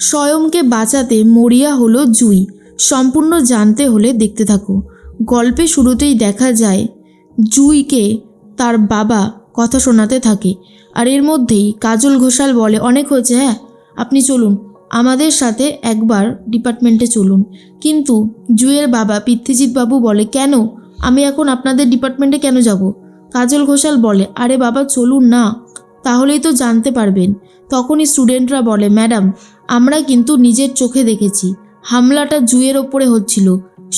স্বয়ংকে বাঁচাতে মরিয়া হলো জুই। সম্পূর্ণ জানতে হলে দেখতে থাকো। গল্পে শুরুতেই দেখা যায় জুইকে তার বাবা কথা শোনাতে থাকে, আর এর মধ্যেই কাজল ঘোষাল বলে, অনেক হয়েছে, হ্যাঁ আপনি চলুন আমাদের সাথে একবার ডিপার্টমেন্টে চলুন। কিন্তু জুইয়ের বাবা পৃথ্বীজিৎ বাবু বলে, কেন, আমি এখন আপনাদের ডিপার্টমেন্টে কেন যাব? কাজল ঘোষাল বলে, আরে বাবা চলুন না, তাহলেই তো জানতে পারবেন। তখনই স্টুডেন্টরা বলে, ম্যাডাম আমরা কিন্তু নিজের চোখে দেখেছি হামলাটা জুইয়ের ওপরে হচ্ছিল।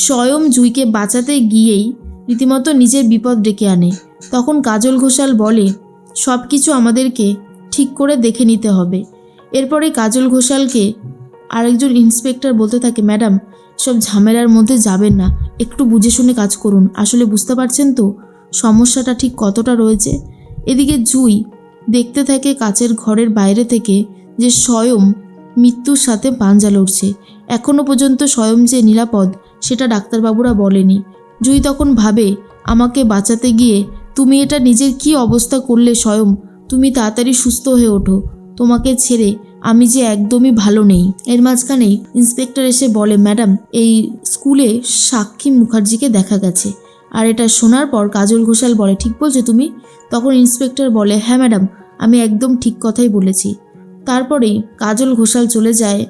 স্বয়ং জুইকে বাঁচাতে গিয়েই রীতিমতো নিজের বিপদ ডেকে আনে। তখন কাজল ঘোষাল বলে, সব কিছু আমাদেরকে ঠিক করে দেখে নিতে হবে। এরপরে কাজল ঘোষালকে আরেকজন ইন্সপেক্টর বলতে থাকে, ম্যাডাম সব ঝামেলার মধ্যে যাবেন না, একটু বুঝে শুনে কাজ করুন, আসলে বুঝতে পারছেন তো সমস্যাটা ঠিক কতটা রয়েছে। এদিকে জুই দেখতে থাকে কাচের ঘরের বাইরে থেকে যে স্বয়ং মৃত্যুর সাথে পাঞ্জা লড়ছে। এখনও পর্যন্ত স্বয়ং যে নিরাপদ সেটা ডাক্তারবাবুরা বলেনি। জুই তখন ভাবে, আমাকে বাঁচাতে গিয়ে তুমি এটা নিজের কি অবস্থা করলে স্বয়ং, তুমি তাড়াতাড়ি সুস্থ হয়ে ওঠো, তোমাকে ছেড়ে আমি যে একদমই ভালো নেই। এর মাঝখানেই ইন্সপেক্টর এসে বলে, ম্যাডাম এই স্কুলে সাক্ষী মুখার্জিকে দেখা গেছে। আর এটা শোনার পর কাজল ঘোষাল বলে, ঠিক বলছো তুমি? তখন ইন্সপেক্টর বলে, হ্যাঁ ম্যাডাম আমি একদম ঠিক কথাই বলেছি। তারপরেই কাজল ঘোষাল চলে যায়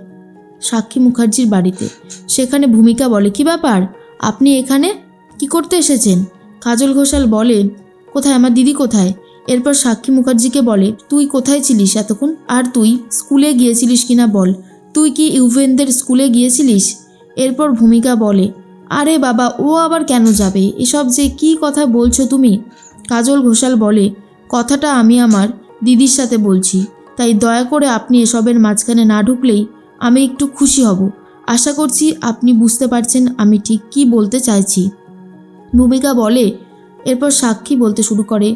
সাক্ষী মুখার্জির বাড়িতে। সেখানে ভূমিকা বলে, কি ব্যাপার, আপনি এখানে কি করতে এসেছেন? কাজল ঘোষাল বলে, কোথায় আমার দিদি কোথায়? এরপর সাক্ষী মুখার্জিকে বলে, তুই কোথায় ছিলিস এতক্ষণ, আর তুই স্কুলে গিয়েছিলিস কিনা বল, তুই কি ইউভেনদের স্কুলে গিয়েছিলিস? এরপর ভূমিকা বলে, আরে বাবা ও আবার কেন যাবে, এসব যে কি কথা বলছো তুমি? কাজল ঘোষাল বলে, কথাটা আমি আমার দিদির সাথে বলছি, তাই দয়া করে আপনি এসবের মাঝখানে না ঢুকলেই আমি একটু খুশি হব। আশা করছি আপনি বুঝতে পারছেন আমি ঠিক কি বলতে চাইছি। ভূমিকা বলে, এরপর সাক্ষী বলতে শুরু করে,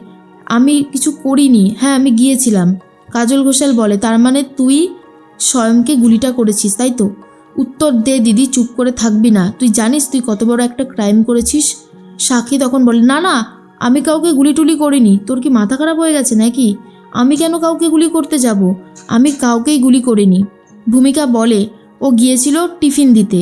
আমি কিছু করিনি, হ্যাঁ আমি গিয়েছিলাম। কাজল ঘোষাল বলে, তার মানে তুই স্বয়ংকে গুলিটা করেছিস তাই তো? উত্তর দে দিদি, চুপ করে থাকবি না, তুই জানিস তুই কত বড় একটা ক্রাইম করেছিস? সাক্ষী তখন বলে, না না আমি কাউকে গুলি টুলি করিনি, তোর কি মাথা খারাপ হয়ে গেছে নাকি? আমি কেন কাউকে গুলি করতে যাব? আমি কাউকেই গুলি করিনি। ভূমিকা বলে, ও গিয়েছিল টিফিন দিতে।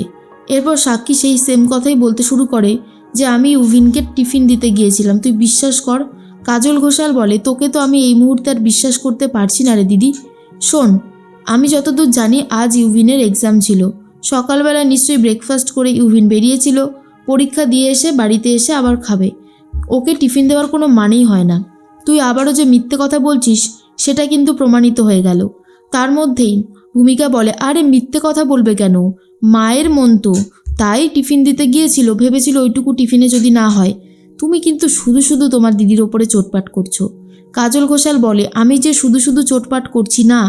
এরপর সাক্ষী সেই সেম কথাই বলতে শুরু করে যে আমি ইউভিনকে টিফিন দিতে গিয়েছিলাম, তুই বিশ্বাস কর। কাজল ঘোষাল বলে, তোকে তো আমি এই মুহূর্তে আর বিশ্বাস করতে পারছি না রে দিদি। শোন, আমি যতদূর জানি আজ ইউভিনের এক্সাম ছিল, সকালবেলা নিশ্চয়ই ব্রেকফাস্ট করে ইউভিন বেরিয়েছিল, পরীক্ষা দিয়ে এসে বাড়িতে এসে আবার খাবে, ওকে টিফিন দেওয়ার কোনো মানেই হয় না। তুই আবারও যে মিথ্যে কথা বলছিস সেটা কিন্তু প্রমাণিত হয়ে গেল। তার মধ্যেই ভূমিকা বলে, আরে মিথ্যে কথা বলবে কেন, মায়ের মন তো, তাই টিফিন দিতে গিয়েছিল, ভেবেছিল ওইটুকু টিফিনে যদি না হয়। তুমি কিন্তু শুধু শুধু তোমার দিদির ওপরে চোটপাট করছো। কাজল ঘোষাল বলে, আমি যে শুধু শুধু চোটপাট করছি না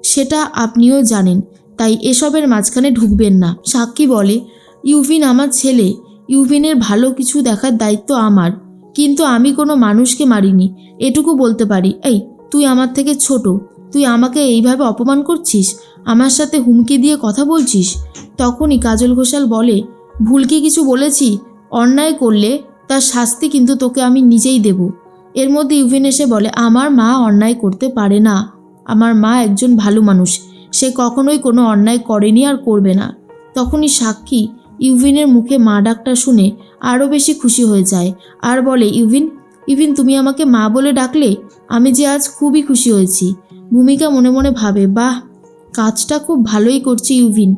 সেটা আপনিও জানেন, তাই এসবের মাঝখানে ঢুকবেন না। সাক্ষী বলে, ইউভিন আমার ছেলে, ইউভিনের ভালো কিছু দেখার দায়িত্ব আমার, কিন্তু আমি কোনো মানুষকে মারিনি, এটুকু বলতে পারি। এই তুই আমার থেকে ছোট, তুই আমাকে এইভাবে অপমান করছিস, আমার সাথে হুমকি দিয়ে কথা বলছিস। তখনই কাজল ঘোষাল বলে, ভুল কি কিছু বলেছি? অন্যায় করলে তার শাস্তি কিন্তু তোকে আমি নিজেই দেব। এর মধ্যে ইউভিন এসে বলে, আমার মা অন্যায় করতে পারে না, আমার মা একজন ভালো মানুষ, সে কখনোই কোনো অন্যায় করেনি আর করবে না। তখনই সাক্ষী ইউভিনের মুখে মা ডাকটা শুনে আরও বেশি খুশি হয়ে যায় আর বলে, ইউভিন, ইউভিন তুমি আমাকে মা বলে ডাকলে, আমি যে আজ খুবই খুশি হয়েছি। ভূমিকা মনে মনে ভাবে, বাহ, কাজটা খুব ভালোই করছে ইউভিন,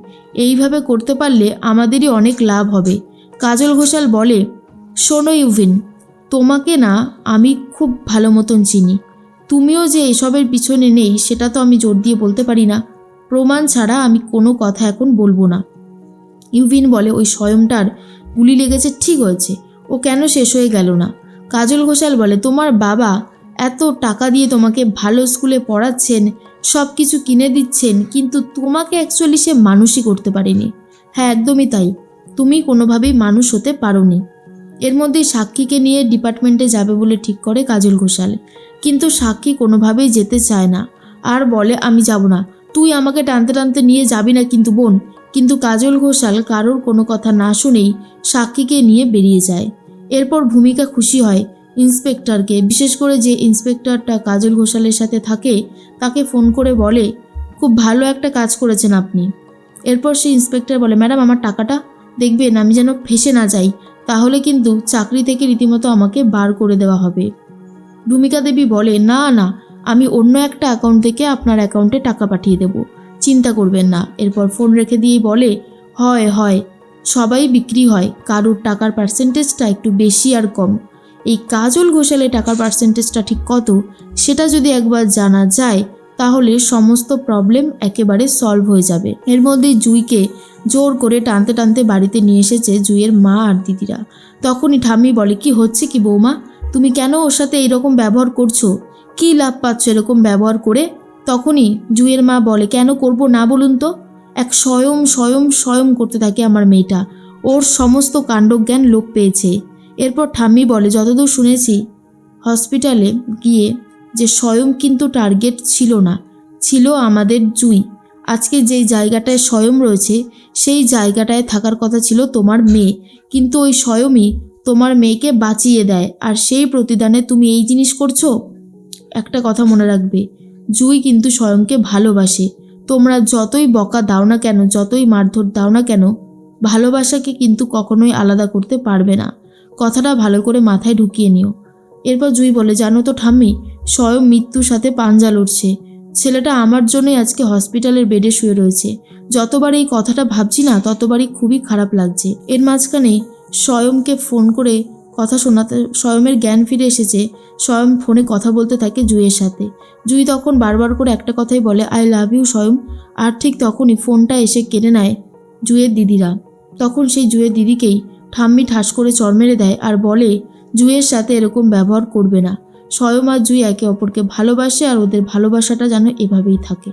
এইভাবে করতে পারলে আমাদেরই অনেক লাভ হবে। কাজল ঘোষাল বলে, শোনো ইউভিন, তোমাকে না আমি খুব ভালো মতন চিনি, তুমিও যে এসবের পিছনে নেই সেটা তো আমি জোর দিয়ে বলতে পারি না, প্রমাণ ছাড়া আমি কোনো কথা এখন বলবো না। ইউভিন বলে, ওই স্বয়ংটার গুলি লেগেছে ঠিক হয়েছে, ও কেন শেষ হয়ে গেল না? কাজল ঘোষাল বলে, তোমার বাবা এত টাকা দিয়ে তোমাকে ভালো স্কুলে পড়াচ্ছেন, সব কিছু কিনে দিচ্ছেন, কিন্তু তোমাকে অ্যাকচুয়ালি সে মানুষই করতে পারেনি। হ্যাঁ একদমই তাই, তুমি কোনোভাবেই মানুষ হতে পারোনি। এর মধ্যেই সাক্ষীকে নিয়ে ডিপার্টমেন্টে যাবে বলে ঠিক করে কাজল ঘোষাল, কিন্তু সাক্ষী কোনোভাবেই যেতে চায় না আর বলে, আমি যাব না, তুই আমাকে টানতে টানতে নিয়ে যাবি না কিন্তু বোন। কিন্তু কাজল ঘোষাল কারোর কোনো কথা না শুনেই সাক্ষীকে নিয়ে বেরিয়ে যায়। এরপর ভূমিকা খুশি হয় ইন্সপেক্টরকে, বিশেষ করে যে ইন্সপেক্টরটা কাজল ঘোষালের সাথে থাকে তাকে ফোন করে বলে, খুব ভালো একটা কাজ করেছেন আপনি। এরপর সেই ইন্সপেক্টর বলে, ম্যাডাম আমার টাকাটা দেখবেন, আমি যেন ফেঁসে না যাই, তাহলে কিন্তু চাকরি থেকে রীতিমতো আমাকে বার করে দেওয়া হবে। ভূমিকা দেবী বলে, না না, আমি অন্য একটা অ্যাকাউন্ট থেকে আপনার অ্যাকাউন্টে টাকা পাঠিয়ে দেব, চিন্তা করবেন না। এরপর ফোন রেখে দিয়েই বলে, হয় হয় সবাই বিক্রি হয়, কারোর টাকার পার্সেন্টেজটা একটু বেশি আর কম। এই কাজল ঘোষালের টাকার পার্সেন্টেজটা ঠিক কত সেটা যদি একবার জানা যায় তাহলে সমস্ত প্রবলেম একেবারে সলভ হয়ে যাবে। এর মধ্যেই জুঁইকে জোর করে টানতে টানতে বাড়িতে নিয়ে এসেছে জুঁইয়ের মা আর দিদিরা। তখনই ঠাম্মি বলে, কি হচ্ছে কি বৌমা, তুমি কেন ওর সাথে এরকম ব্যবহার করছো? কী লাভ পাচ্ছ এরকম ব্যবহার করে? তখনই জুঁইয়ের মা বলে, কেন করব না বলুন তো? এক স্বয়ং করতে থাকে আমার মেয়েটা, ওর সমস্ত কাণ্ডজ্ঞান লোপ পেয়েছে। এরপর ঠাম্মি বলে, যতদূর শুনেছি হসপিটালে গিয়ে যে স্বয়ং কিন্তু টার্গেট ছিল না, ছিল আমাদের জুঁই। আজকে যেই জায়গাটায় স্বয়ং রয়েছে সেই জায়গাটায় থাকার কথা ছিল তোমার মেয়ে, কিন্তু ওই স্বয়ংই তোমার মেয়েকে বাঁচিয়ে দেয়, আর সেই প্রতিদানে তুমি এই জিনিস করছো। একটা কথা মনে রাখবে, জুঁই কিন্তু স্বয়ংকে ভালোবাসে। তোমরা যতই বকা দাও না কেন, যতই মারধর দাও না কেন, ভালোবাসাকে কিন্তু কখনোই আলাদা করতে পারবে না। কথাটা ভালো করে মাথায় ঢুকিয়ে নিও। এরপর জুঁই বলে, জানো তো ঠাম্মি, স্বয়ং মৃত্যুর সাথে পাঞ্জা লড়ছে। ছেলেটা আমার জন্যই আজকে হসপিটালের বেডে শুয়ে রয়েছে। যতবার এই কথাটা ভাবছি না ততবারই খুবই খারাপ লাগছে। এর মাঝখানে স্বয়ংকে ফোন করে কথা শোনাতে স্বয়মের জ্ঞান ফিরে এসেছে। স্বয়ং ফোনে কথা বলতে থাকে জুঁইয়ের সাথে। জুঁই তখন বারবার করে একটা কথাই বলে, আই লাভ ইউ স্বয়ং। আর ঠিক তখনই ফোনটা এসে কেড়ে নেয় জুঁইয়ের দিদিরা। তখন সেই জুঁইয়ের দিদিকেই ঠাম্মি ঠাস করে চড় মেরে দেয় আর বলে, জুঁইয়ের সাথে এরকম ব্যবহার করবে না। স্বয়ং আর জুঁই একে অপরকে ভালোবাসে আর ওদের ভালোবাসাটা যেন এভাবেই থাকে।